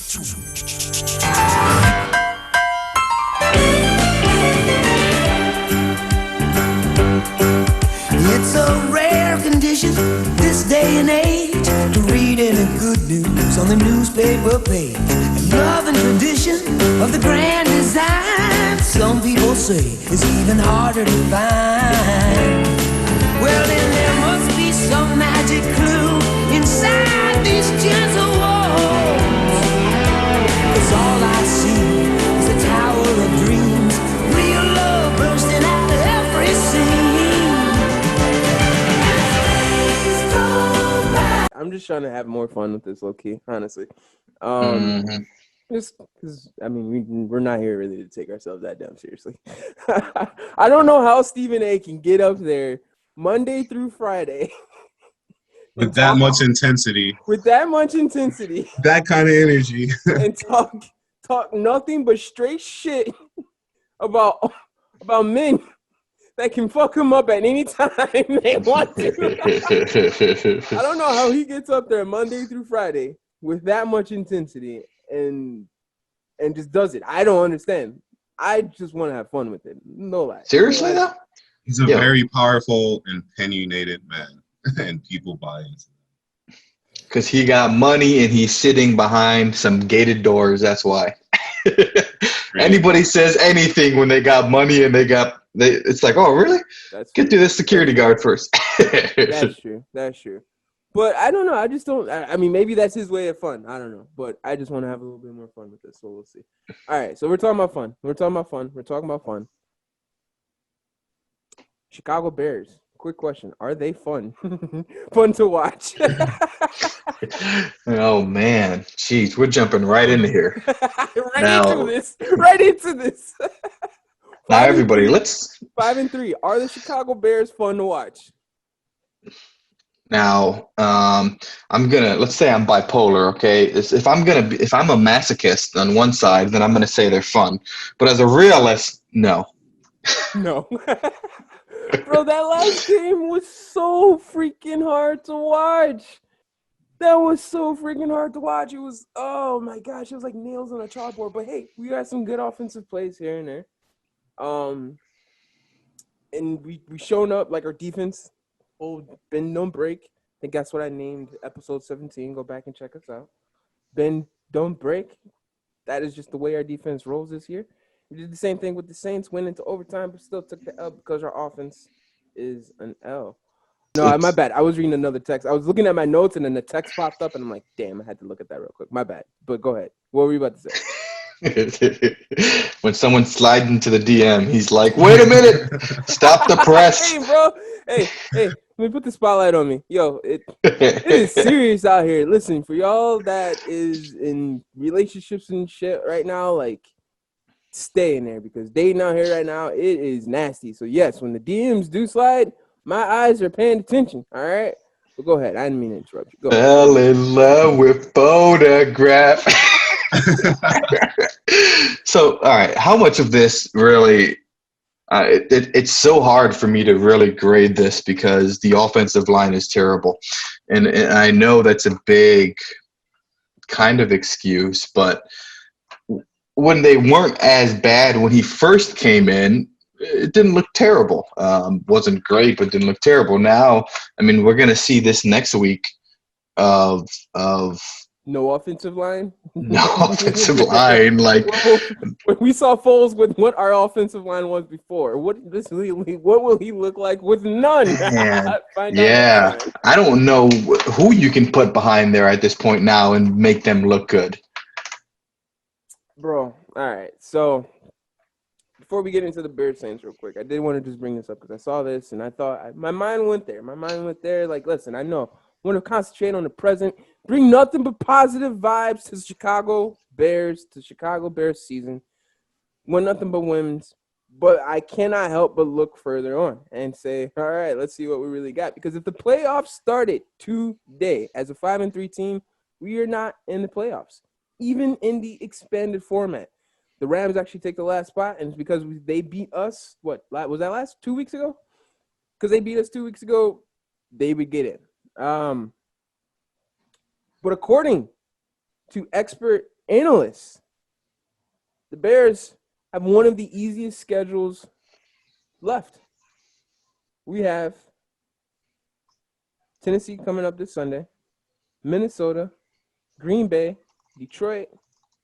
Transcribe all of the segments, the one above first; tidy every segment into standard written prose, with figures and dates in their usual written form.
It's a rare condition this day and age to read any good news on the newspaper page. Love and tradition of the grand design, some people say, is even harder to find. Well, then there must be some magic clue inside these gentle walls. 'Cause all I see is a tower of dreams, real love bursting out of every scene. I'm just trying to have more fun with this, low key, honestly. Just because, I mean, we're not here really to take ourselves that damn seriously. I don't know how Stephen A can get up there Monday through Friday with that much intensity, that kind of energy, and talk nothing but straight shit about men that can fuck him up at any time they want to. I don't know how he gets up there Monday through Friday with that much intensity and just does it. I don't understand. I just want to have fun with it. No lie. Seriously though? He's a very powerful and opinionated man, and people buy into him. Because he got money and he's sitting behind some gated doors. That's why. Anybody says anything when they got money and it's like, oh, really? Get through the security guard first. That's true. But I don't know. I just don't. I mean, maybe that's his way of fun. I don't know. But I just want to have a little bit more fun with this. So we'll see. All right. So we're talking about fun. Chicago Bears. Quick question. Are they fun? Fun to watch? Oh, man. Jeez, we're jumping right into here. Right into this. Now, everybody, let's 5-3. Are the Chicago Bears fun to watch? Now, let's say I'm bipolar, okay? If I'm a masochist on one side, then I'm gonna say they're fun. But as a realist, no. No. Bro, that last game was so freaking hard to watch. That was so freaking hard to watch. It was, oh my gosh, it was like nails on a chalkboard. But hey, we got some good offensive plays here and there. And we shown up like our defense. Bend don't break. I think that's what I named episode 17. Go back and check us out. Bend don't break. That is just the way our defense rolls this year. We did the same thing with the Saints, went into overtime, but still took the L because our offense is an L. No, my bad. I was reading another text. I was looking at my notes, and then the text popped up, and I'm like, damn, I had to look at that real quick. My bad. But go ahead. What were you about to say? When someone slides into the DM, he's like, wait a minute. Stop the press. Hey, bro. Hey. Let me put the spotlight on me. Yo, it is serious out here. Listen, for y'all that is in relationships and shit right now, like, stay in there because dating out here right now, it is nasty. So, yes, when the DMs do slide, my eyes are paying attention, all right? But go ahead. I didn't mean to interrupt you. Go ahead. Fell in love with photograph. So, all right, how much of this really it's so hard for me to really grade this because the offensive line is terrible. And I know that's a big kind of excuse, but when they weren't as bad when he first came in, it didn't look terrible. Wasn't great, but didn't look terrible. Now, I mean, we're going to see this next week of no offensive line? No offensive line. Like we saw Foles with what our offensive line was before. What will he look like with none? Yeah. I don't know who you can put behind there at this point now and make them look good. Bro, all right. So before we get into the Bears Saints real quick, I did want to just bring this up because I saw this and I thought my mind went there. Like, listen, I know. I want to concentrate on the present. Bring nothing but positive vibes to the Chicago Bears season. Want nothing but wins. But I cannot help but look further on and say, all right, let's see what we really got. Because if the playoffs started today as a 5-3 team, we are not in the playoffs, even in the expanded format. The Rams actually take the last spot, and it's because they beat us, what, was that last 2 weeks ago? Because they beat us 2 weeks ago, they would get in. But according to expert analysts, the Bears have one of the easiest schedules left. We have Tennessee coming up this Sunday, Minnesota, Green Bay, Detroit,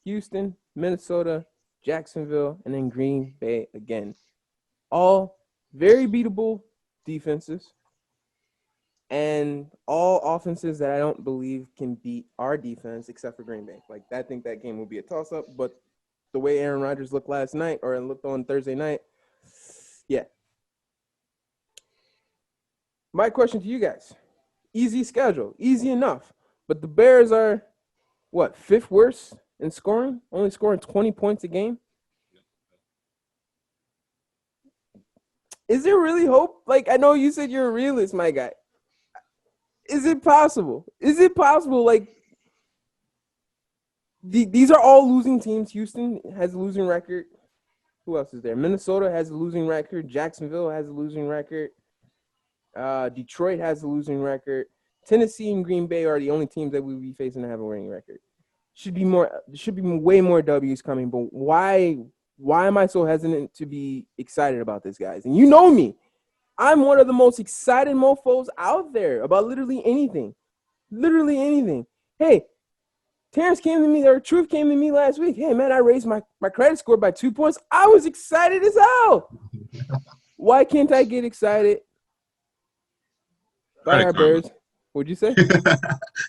Houston, Minnesota, Jacksonville, and then Green Bay again. All very beatable defenses and all offenses that I don't believe can beat our defense except for Green Bay. Like, I think that game will be a toss-up, but the way Aaron Rodgers looked last night or looked on Thursday night, yeah. My question to you guys, easy schedule, easy enough, but the Bears are, what, fifth worst in scoring, only scoring 20 points a game? Is there really hope? Like, I know you said you're a realist, my guy. Is it possible? Is it possible? Like, these are all losing teams. Houston has a losing record. Who else is there? Minnesota has a losing record. Jacksonville has a losing record. Detroit has a losing record. Tennessee and Green Bay are the only teams that we will be facing to have a winning record. Should be way more W's coming. But why am I so hesitant to be excited about this, guys? And you know me. I'm one of the most excited mofos out there about literally anything. Literally anything. Hey, Truth came to me last week. Hey, man, I raised my credit score by 2 points. I was excited as hell. Why can't I get excited about our Bears? What'd you say?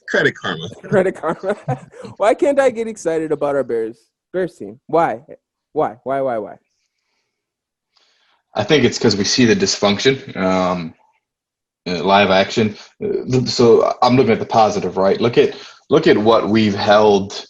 Credit karma. Credit karma. Why can't I get excited about our Bears team? Why? I think it's because we see the dysfunction, live action. So I'm looking at the positive, right? Look at what we've held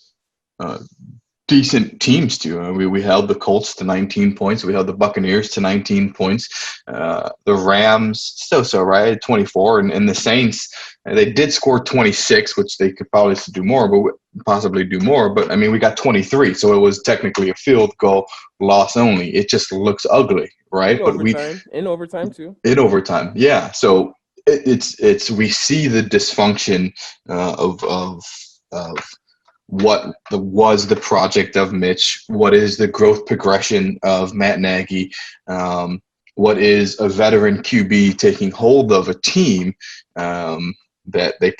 decent teams to. We held the Colts to 19 points. We held the Buccaneers to 19 points. The Rams, so right, 24. And the Saints, they did score 26, which they could probably do more, but possibly do more. But, I mean, we got 23, so it was technically a field goal loss only. It just looks ugly, right? In overtime too. In overtime, yeah. So it's we see the dysfunction of what was the project of Mitch, what is the growth progression of Matt Nagy, what is a veteran QB taking hold of a team that they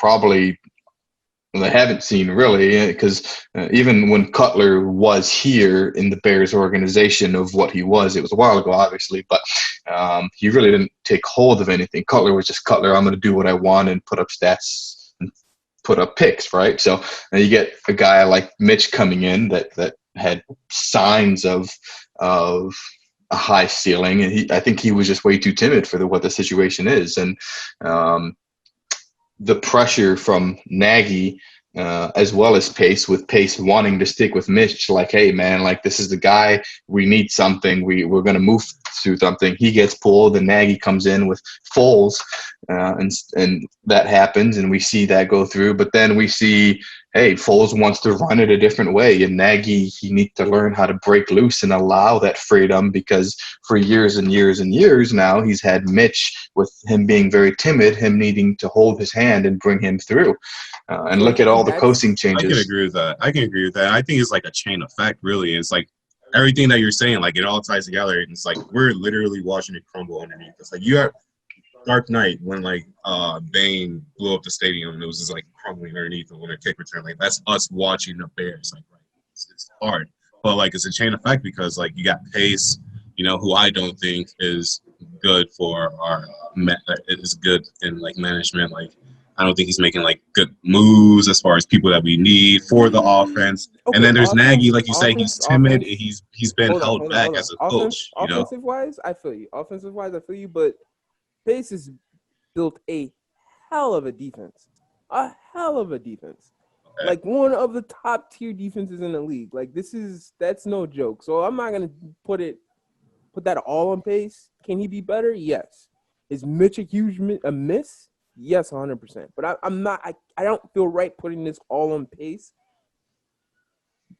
haven't seen really, because even when Cutler was here in the Bears organization of what he was, it was a while ago, obviously, but he really didn't take hold of anything. Cutler was just Cutler. I'm going to do what I want and put up stats and put up picks, right? So you get a guy like Mitch coming in that had signs of a high ceiling, and I think he was just way too timid for what the situation is, and the pressure from Nagy as well as Pace, with Pace wanting to stick with Mitch, like, hey, man, like, this is the guy. We need something. We're going to move through something. He gets pulled, and Nagy comes in with Foles, and that happens, and we see that go through. But then we see, hey, Foles wants to run it a different way, and Nagy, he needs to learn how to break loose and allow that freedom, because for years and years and years now, he's had Mitch, with him being very timid, him needing to hold his hand and bring him through. And look at all the coaching changes. I can agree with that. I think it's like a chain effect, really. It's like everything that you're saying, like, it all ties together. And it's like we're literally watching it crumble underneath us. Like, you have Dark Knight when, like, Bane blew up the stadium and it was just, like, crumbling underneath when a kick return. Like, that's us watching the Bears. Like, right, it's hard. But, like, it's a chain effect because, like, you got Pace, who I don't think is good for our is good in, like, management. Like, I don't think he's making, like, good moves as far as people that we need for the offense. Okay, and then there's Nagy, like you say, he's timid. And he's been held back as a coach. Offensive-wise, I feel you. But Pace has built a hell of a defense. Okay. Like, one of the top tier defenses in the league. Like, that's no joke. So I'm not gonna put that all on Pace. Can he be better? Yes. Is Mitch a miss? Yes, 100%. But I'm not. I don't feel right putting this all on Pace.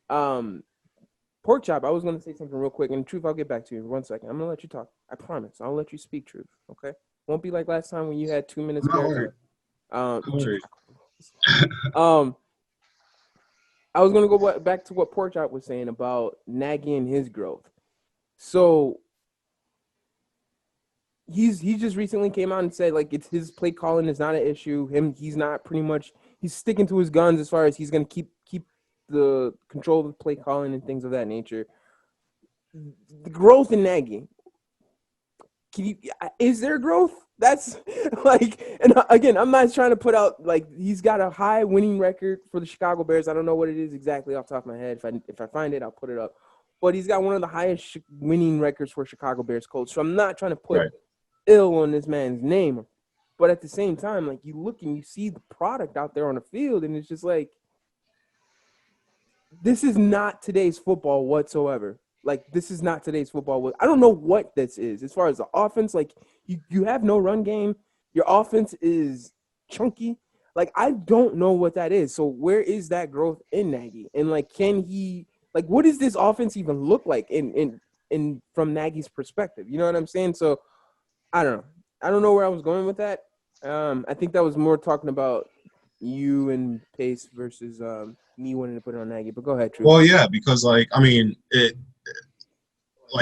Pork chop. I was going to say something real quick, and Truth, I'll get back to you in 1 second. I'm going to let you talk. I promise. I'll let you speak, Truth. Okay. Won't be like last time when you had 2 minutes. I was gonna go back to what Porkchop was saying about Nagy and his growth. So he just recently came out and said like it's his play calling is not an issue. He's not pretty much he's sticking to his guns as far as he's gonna keep the control of the play calling and things of that nature. The growth in Nagy. Is there growth? That's like, and again, I'm not trying to put out like he's got a high winning record for the Chicago Bears. I don't know what it is exactly off the top of my head. If I find it, I'll put it up. But he's got one of the highest winning records for Chicago Bears coach. So I'm not trying to put ill on this man's name, but at the same time, like you look and you see the product out there on the field, and it's just like this is not today's football whatsoever. Like, this is not today's football. I don't know what this is. As far as the offense, like, you have no run game. Your offense is chunky. Like, I don't know what that is. So where is that growth in Nagy? And, like, can he – like, what does this offense even look like in from Nagy's perspective? You know what I'm saying? So, I don't know. I don't know where I was going with that. I think that was more talking about you and Pace versus me wanting to put it on Nagy. But go ahead, True. Well, yeah, because, like, I mean,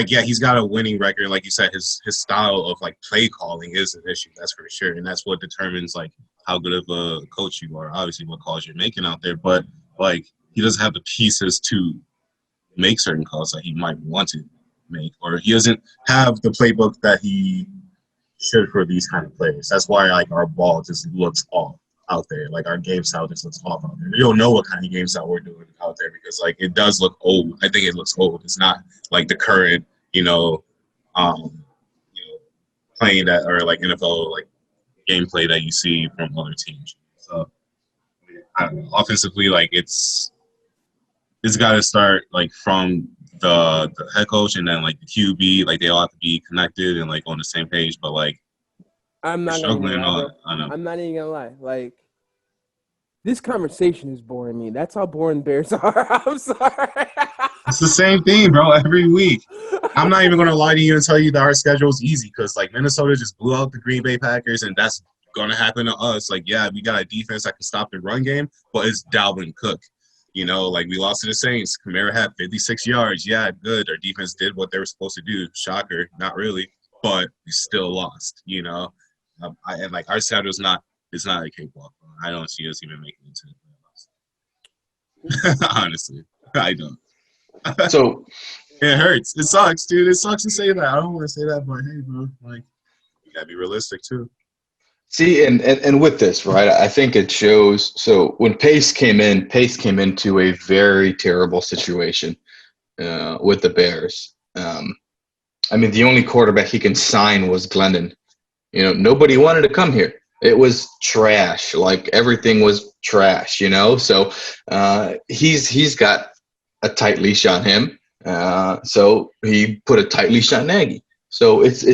yeah, he's got a winning record. Like you said, his style of like play calling is an issue. That's for sure, and that's what determines like how good of a coach you are. Obviously, what calls you're making out there, but like he doesn't have the pieces to make certain calls that he might want to make, or he doesn't have the playbook that he should for these kind of players. That's why like our ball just looks off out there. Like our game style just looks off out there. We don't know what kind of game style we're doing out there because like it does look old. I think it looks old. It's not like the current, playing that or like NFL like gameplay that you see from other teams. So I don't know. Offensively, like it's got to start like from the head coach and then like the QB. Like they all have to be connected and like on the same page. But like I'm not struggling on. I'm not even gonna lie. Like this conversation is boring me. That's how boring Bears are. I'm sorry. It's the same thing, bro. Every week. I'm not even gonna lie to you and tell you that our schedule is easy because like Minnesota just blew out the Green Bay Packers, and that's gonna happen to us. Like, yeah, we got a defense that can stop the run game, but it's Dalvin Cook. Like we lost to the Saints. Kamara had 56 yards. Yeah, good. Our defense did what they were supposed to do. Shocker, not really, but we still lost. And like our schedule is not a cakewalk. I don't see us even making it to the playoffs. Honestly, I don't. So it hurts. It sucks, dude. It sucks to say that. I don't want to say that, but hey, bro, like you gotta be realistic too. see, and with this, right? I think it shows. So when Pace came into a very terrible situation with the Bears. I mean, the only quarterback he can sign was Glennon. Nobody wanted to come here. It was trash. Like everything was trash. So he's got a tight leash on him. So he put a tight leash on Nagy. So it's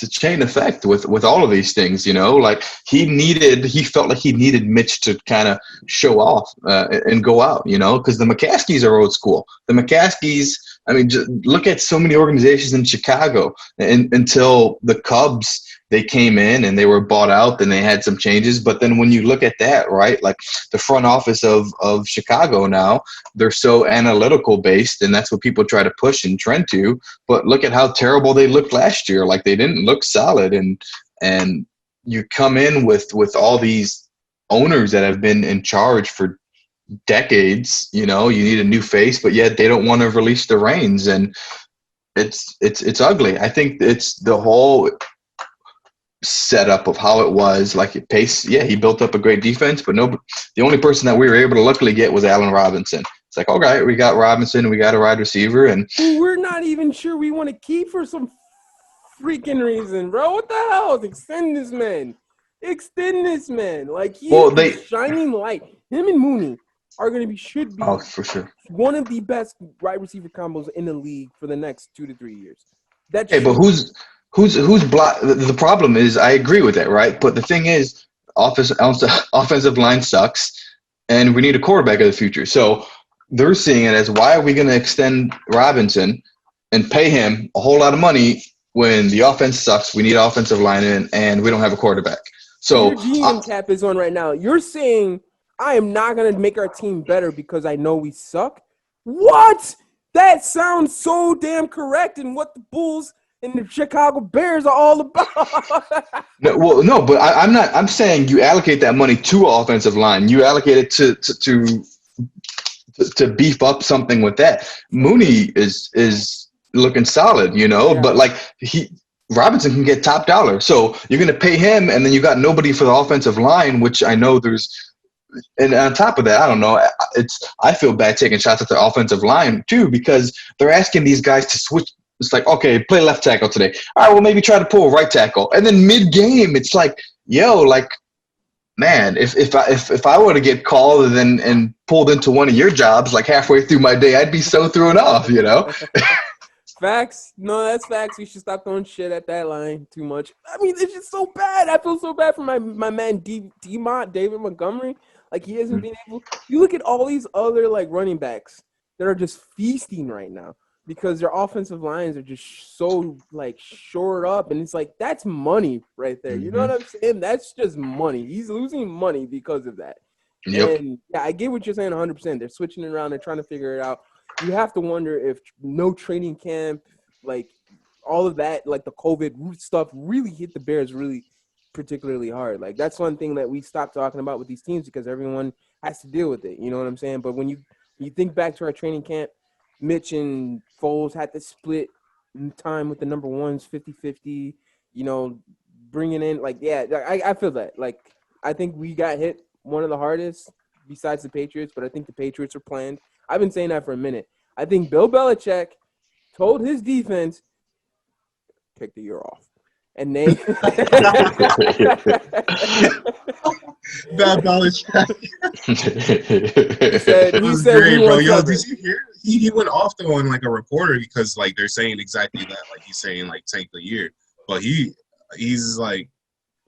a chain effect with all of these things, like he felt like he needed Mitch to kind of show off and go out, because the McCaskies are old school. The McCaskies, I mean, just look at so many organizations in Chicago until the Cubs. They came in and they were bought out, and they had some changes. But then when you look at that, right, like the front office of Chicago now, they're so analytical based, and that's what people try to push and trend to. But look at how terrible they looked last year. Like they didn't look solid. And you come in with all these owners that have been in charge for decades, you need a new face, but yet they don't want to release the reins. And it's ugly. I think it's the whole setup of how it was. Like Pace, yeah, he built up a great defense, but the only person that we were able to luckily get was Allen Robinson. It's like, okay, we got Robinson, we got a wide receiver, and we're not even sure we want to keep for some freaking reason, bro. What the hell? Extend this man. Like he's a shining light. Him and Mooney are going to should be for sure one of the best wide receiver combos in the league for the next 2 to 3 years. But who's block? The problem is, I agree with that, right? But the thing is, offensive line sucks, and we need a quarterback of the future. So they're seeing it as, why are we going to extend Robinson and pay him a whole lot of money when the offense sucks? We need offensive line in, and we don't have a quarterback. So your GM cap is on right now. You're saying I am not going to make our team better because I know we suck. What? That sounds so damn correct in what the Bulls and the Chicago Bears are all about. No, but I'm not. I'm saying you allocate that money to offensive line. You allocate it to beef up something with that. Mooney is looking solid, Yeah. but like Robinson can get top dollar. So you're going to pay him, and then you got nobody for the offensive line, which I know there's. And on top of that, I don't know. I feel bad taking shots at the offensive line too because they're asking these guys to switch. It's like, okay, play left tackle today. All right, well maybe try to pull right tackle, and then mid game, it's like, yo, like, man, if I were to get called and pulled into one of your jobs like halfway through my day, I'd be so thrown off, Facts. No, that's facts. We should stop throwing shit at that line too much. I mean, it's just so bad. I feel so bad for my man David Montgomery. Like, he hasn't been able. You look at all these other like running backs that are just feasting right now because their offensive lines are just so like shored up, and it's like that's money right there. You know what I'm saying? That's just money. He's losing money because of that. Yep. And yeah, I get what you're saying 100%. They're switching it around. They're trying to figure it out. You have to wonder if no training camp, like all of that, like the COVID stuff really hit the Bears really particularly hard. Like that's one thing that we stopped talking about with these teams because everyone has to deal with it. You know what I'm saying? But when you think back to our training camp, Mitch and Foles had to split time with the number ones 50-50, bringing in like, yeah, I feel that. Like, I think we got hit one of the hardest besides the Patriots, but I think the Patriots are planned. I've been saying that for a minute. I think Bill Belichick told his defense, take the year off. And they That Belichick. he said great, bro. Yo, covered. did you hear? He went off though on like a reporter because like they're saying exactly that. Like he's saying like take the year, but he's like,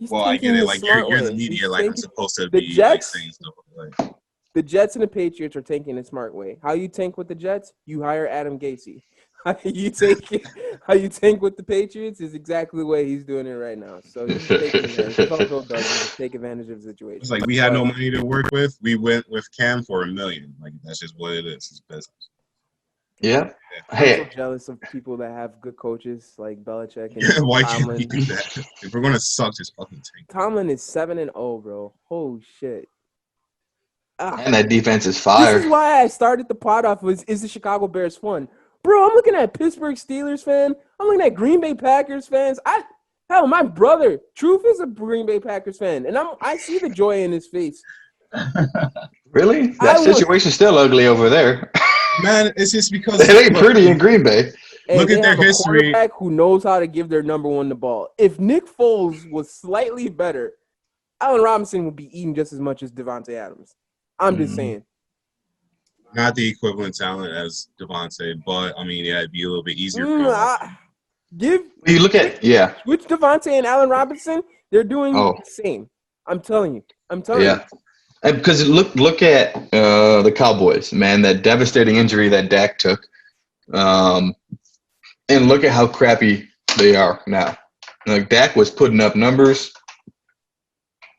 well, I get it. Like you're the media, like I'm supposed to be like saying stuff like. The Jets and the Patriots are tanking a smart way. How you tank with the Jets? You hire Adam Gase. How you tank with the Patriots is exactly the way he's doing it right now. So he's taking advantage. That's all Bill does is take advantage of the situation. It's like we had no money to work with. We went with Cam for $1 million. Like that's just what it is. It's business. Yeah. I'm Hey, so jealous of people that have good coaches like Belichick and Yeah, why Tomlin. can't we do that? If we're gonna suck, just fucking tank. Tomlin is 7-0, bro. Holy shit. and that defense is This fire. is why I started the pod off with, is the Chicago Bears fun? Bro, I'm looking at Pittsburgh Steelers fan. I'm looking at Green Bay Packers fans. My brother, Truth, is a Green Bay Packers fan, and I see the joy in his face. Really? That situation's still ugly over there. Man, it's just because It ain't pretty in Green Bay. And Look at their history. A quarterback who knows how to give their number one the ball. If Nick Foles was slightly better, Allen Robinson would be eating just as much as Devontae Adams. I'm just saying. Not the equivalent talent as Devontae, but I mean, yeah, it'd be a little bit easier. You look at Switch Devontae and Allen Robinson, they're doing the same. I'm telling you. Yeah. And because look at the Cowboys, man, that devastating injury that Dak took. And look at how crappy they are now. Like Dak was putting up numbers.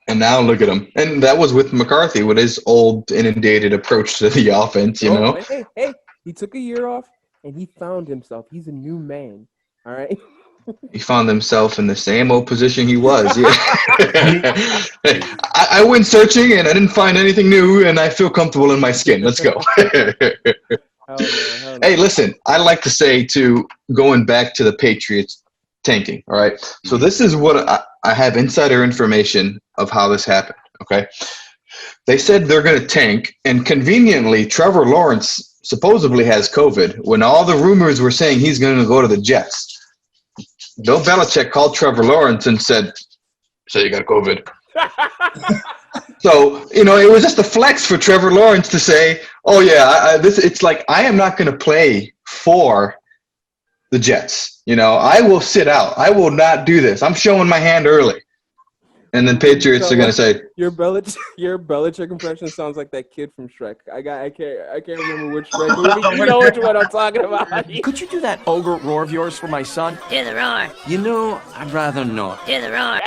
And now look at him. And that was with McCarthy with his old inundated approach to the offense, Hey, he took a year off and he found himself. He's a new man. All right. He found himself in the same old position he was. Yeah. I went searching and I didn't find anything new and I feel comfortable in my skin. Let's go. Hell no. Hey, listen, I like to say too, going back to the Patriots tanking. All right. So this is what I have insider information of how this happened. Okay. They said they're going to tank, and conveniently, Trevor Lawrence supposedly has COVID when all the rumors were saying he's going to go to the Jets. Bill Belichick called Trevor Lawrence and said, "So you got COVID." So, it was just a flex for Trevor Lawrence to say, "Oh yeah, it's like I am not going to play for the Jets. I will sit out. I will not do this. I'm showing my hand early." And then Patriots are going to say, Your Belichick impression sounds like that kid from Shrek. I can't remember which Shrek movie. You know which one I'm talking about. Could you do that ogre roar of yours for my son? Do the roar. You know, I'd rather not. Do the roar.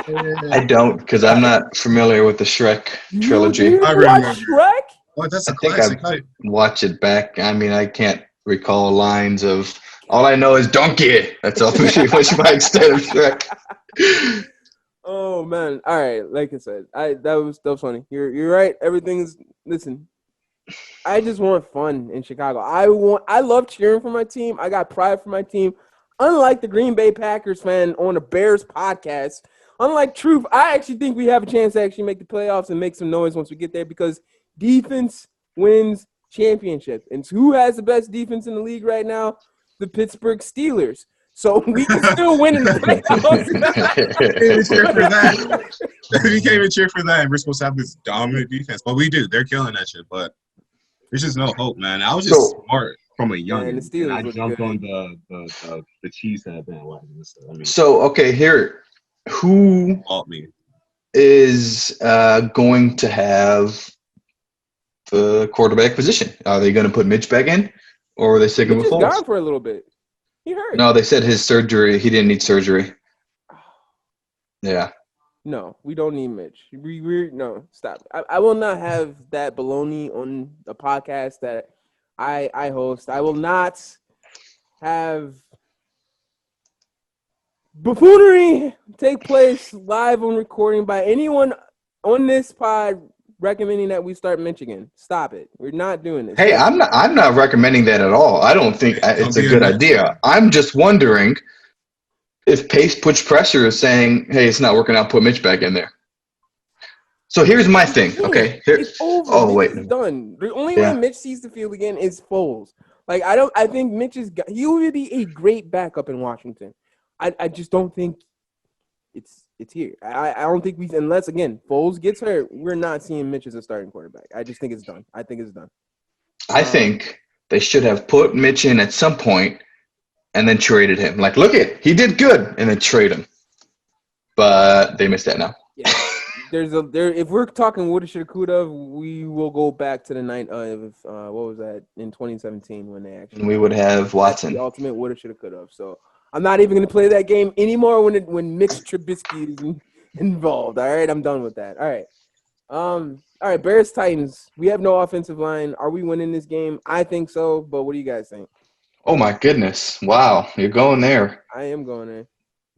I don't, because I'm not familiar with the Shrek trilogy. You I watch remember. Shrek? Oh, that's a I think classic. I've watched it back. I mean, I can't recall lines of. All I know is donkey. That's all pretty much my extent of Shrek. Oh man! All right, like I said, that was funny. You're right. Everything's listen. I just want fun in Chicago. I love cheering for my team. I got pride for my team. Unlike the Green Bay Packers fan on the Bears podcast, unlike Truth, I actually think we have a chance to actually make the playoffs and make some noise once we get there because defense wins championship. And who has the best defense in the league right now? The Pittsburgh Steelers. So we can still win in the playoffs. We can't even cheer for that. And we're supposed to have this dominant defense. But we do. They're killing that shit. But there's just no hope, man. I was just smart from a young Man, the Steelers I look jumped good. on the cheesehead bandwagon and stuff. I mean, So, okay, here. Who fault me. is going to have the quarterback position? Are they going to put Mitch back in? Or are they sticking Mitch with is Foles? gone for a little bit. He hurt. No, they said his surgery. He didn't need surgery. Yeah. No, we don't need Mitch. No, stop. I will not have that baloney on the podcast that I host. I will not have buffoonery take place live on recording by anyone on this pod recommending that we start Michigan. Stop it. We're not doing this. Hey, I'm not recommending that at all. I don't think it's a good idea. I'm just wondering if Pace puts pressure is saying, hey, it's not working out, put Mitch back in there. So here's my thing. Okay. It's over. Oh, Mitch wait. is done. The only Yeah. way Mitch sees the field again is Foles. Like I think Mitch he would be a great backup in Washington. I just don't think it's here. I don't think unless again Foles gets hurt, we're not seeing Mitch as a starting quarterback. I just think it's done. I think it's done. I think they should have put Mitch in at some point and then traded him. Like, look he did good, and then trade him. But they missed that now. Yeah. If we're talking woulda, shoulda, coulda, we will go back to the night of what was that in 2017 when they actually And we would have Watson. the ultimate woulda, shoulda, coulda. So I'm not even going to play that game anymore when Mitch Trubisky is involved. All right, I'm done with that. All right, Bears Titans. We have no offensive line. Are we winning this game? I think so, but what do you guys think? Oh, my goodness. Wow, you're going there. I am going there.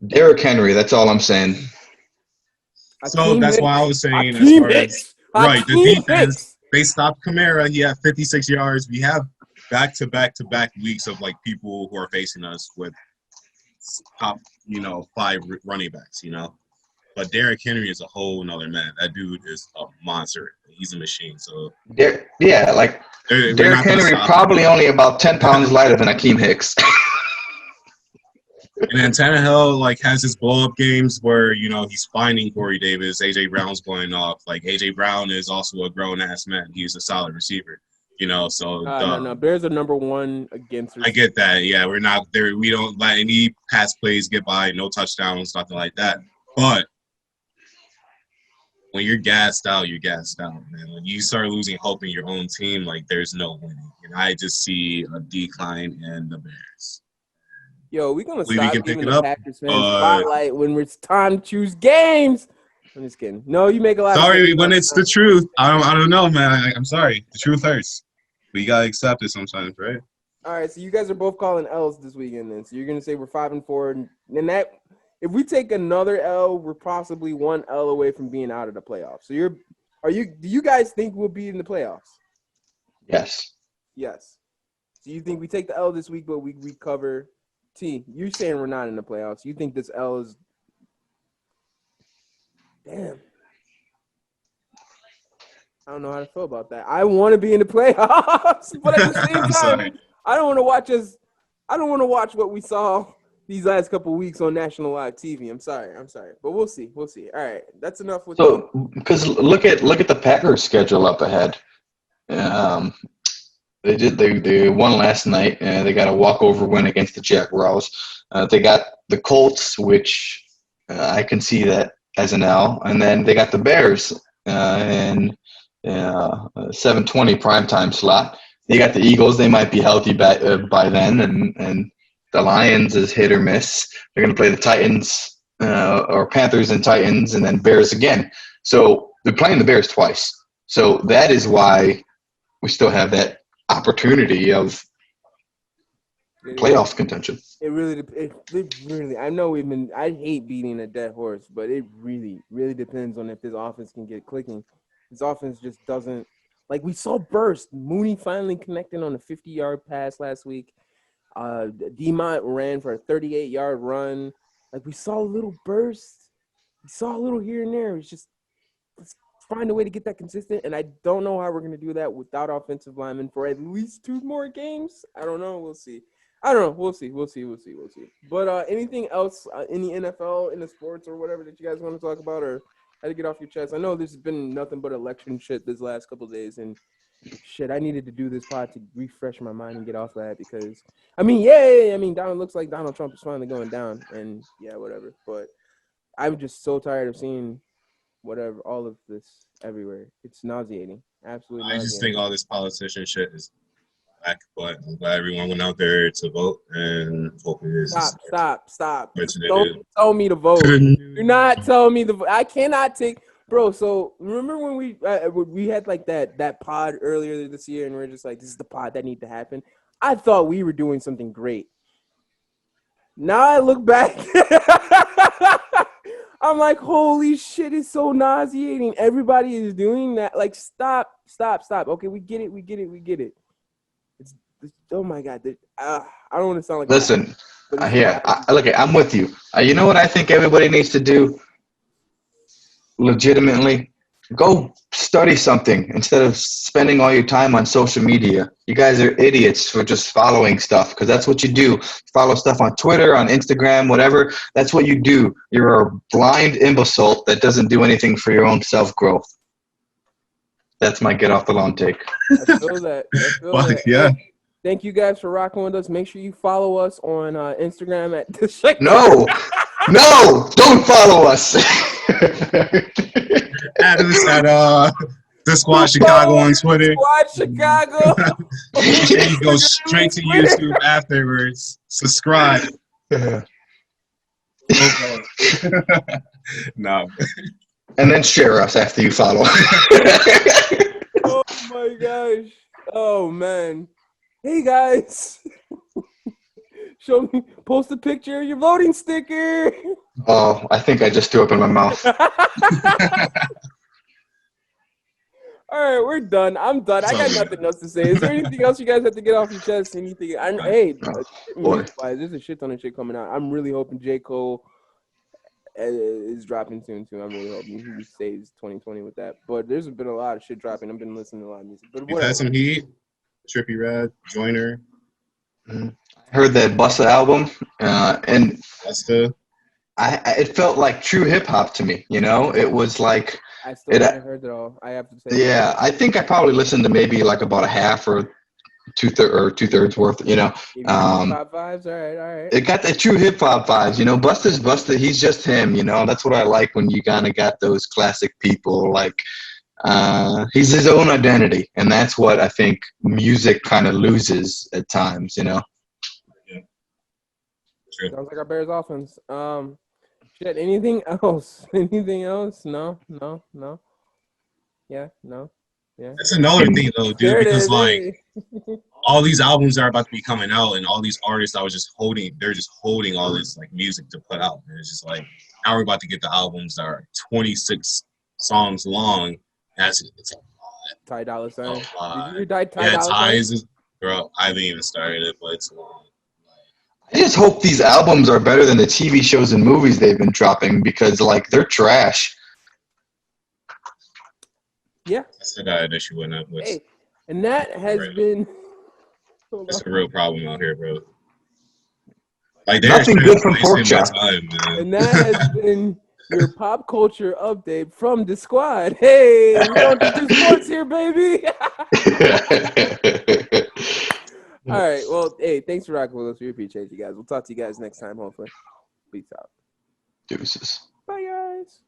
Derrick Henry, that's all I'm saying. So that's why I was saying, as Hakeem far Hicks. as right, the Hakeem defense, Hicks. they stopped Kamara. He had 56 yards. We have back-to-back weeks of like people who are facing us with top, 5 running backs, But Derrick Henry is a whole nother man. That dude is a monster. He's a machine. So Derrick we're Derrick not gonna Henry stop probably him. only about 10 pounds lighter than Hakeem Hicks. And then Tannehill has his blow-up games where he's finding Corey Davis. AJ Brown's going off. Like AJ Brown is also a grown-ass man. He's a solid receiver. So No. Bears are number one against. I get that. Yeah, we're not there. We don't let any pass plays get by, no touchdowns, nothing like that. But when you're gassed out, man. When you start losing hope in your own team, there's no winning. And I just see a decline in the Bears. Yo, we're gonna Hopefully we stop can pick giving it the up, Packers fans but- spotlight when it's time to choose games. I'm just kidding. No, you make a lot of Sorry, sense. when it's the truth, I don't know, man. I'm sorry. The truth hurts. But you gotta accept it sometimes, right? All right, so you guys are both calling L's this weekend then. So you're gonna say we're 5-4, and that if we take another L, we're possibly one L away from being out of the playoffs. So do you guys think we'll be in the playoffs? Yes. Yes. So you think we take the L this week, but we recover? T, you're saying we're not in the playoffs. You think this L is damn. I don't know how to feel about that. I want to be in the playoffs, but at the same I'm time, sorry. I don't want to watch what we saw these last couple of weeks on national live TV. I'm sorry, but we'll see. All right, that's enough with. So, because look at the Packers' schedule up ahead. They won last night, and they got a walkover win against the Jaguars. They got the Colts, which I can see that as an L, and then they got the Bears in 7:20 primetime slot. They got the Eagles. They might be healthy by then, and the Lions is hit or miss. They're going to play the Titans or Panthers and Titans, and then Bears again. So they're playing the Bears twice. So that is why we still have that opportunity of playoff contention. It really. I know I hate beating a dead horse, but it really, really depends on if this offense can get clicking. This offense just doesn't. Like we saw burst. Mooney finally connecting on a 50-yard pass last week. Demont ran for a 38-yard run. Like we saw a little burst. We saw a little here and there. It's just let's find a way to get that consistent. And I don't know how we're gonna do that without offensive linemen for at least 2 more games. I don't know. We'll see. I don't know. We'll see. But anything else in the NFL, in the sports, or whatever that you guys want to talk about, or how to get off your chest? I know there's been nothing but election shit this last couple of days, and shit, I needed to do this pod to refresh my mind and get off that because, Donald looks like Donald Trump is finally going down, and yeah, whatever. But I'm just so tired of seeing whatever, all of this everywhere. It's nauseating. Absolutely nauseating. I just think all this politician shit is back, but I'm glad everyone went out there to vote, and hopefully this Stop. Don't tell me to vote. Do not tell me to vote. I cannot take – bro, so remember when we had like that pod earlier this year and we're just like, this is the pod that need to happen? I thought we were doing something great. Now I look back. I'm like, holy shit, it's so nauseating. Everybody is doing that. Like, stop. Okay, we get it. Oh my God! I don't want to sound like. Listen, I'm with you. You know what I think everybody needs to do? Legitimately, go study something instead of spending all your time on social media. You guys are idiots for just following stuff because that's what you do. Follow stuff on Twitter, on Instagram, whatever. That's what you do. You're a blind imbecile that doesn't do anything for your own self-growth. That's my get off the lawn take. I feel that. Yeah. Thank you guys for rocking with us. Make sure you follow us on Instagram at the Shake. No, don't follow us. Add us at the Squad Chicago on Twitter. Squad Chicago. And you go straight to YouTube afterwards. Subscribe. No. And then share us after you follow. Oh my gosh. Oh man. Hey guys. Post a picture of your voting sticker. Oh, I think I just threw up in my mouth. All right, we're done. I'm done. I got nothing else to say. Is there anything else you guys have to get off your chest? Anything? There's a shit ton of shit coming out. I'm really hoping J. Cole is dropping soon too. I'm really hoping he saves 2020 with that. But there's been a lot of shit dropping. I've been listening to a lot of music. But We've had some heat. Trippie Redd, Joyner. I heard that Busta album, and Busta. It felt like true hip hop to me. You know, it was like I still haven't heard it all. I have to say. Yeah, I think I probably listened to maybe like about a half or two-thirds worth. You know, hip hop vibes. All right. It got the true hip hop vibes. You know, Busta's Busta. He's just him. You know, that's what I like when you kind of got those classic people like. He's his own identity, and that's what I think music kind of loses at times, you know. Yeah. True. Sounds like our Bears offense. Shit. Anything else? No. Yeah. No. Yeah. That's another thing, though, dude. Because like all these albums are about to be coming out, and all these artists I was just holding, they're just holding all this like music to put out. And it's just like now we're about to get the albums that are 26 songs long. It's a lot. Ty Dolla $ign. Did you hear Ty Yeah, Dolla Ty $ign? is, bro. I haven't even started it, but it's long. I just hope these albums are better than the TV shows and movies they've been dropping because, like, they're trash. Yeah. I still got an issue with that. Hey, and that has been. That's a real problem out here, bro. Like, Nothing good from Pork Chop. And that has been your pop culture update from the squad. Hey, we don't do sports here, baby. All right. Well, hey, thanks for rocking with us. We appreciate you guys. We'll talk to you guys next time, hopefully. Peace out. Deuces. Bye, guys.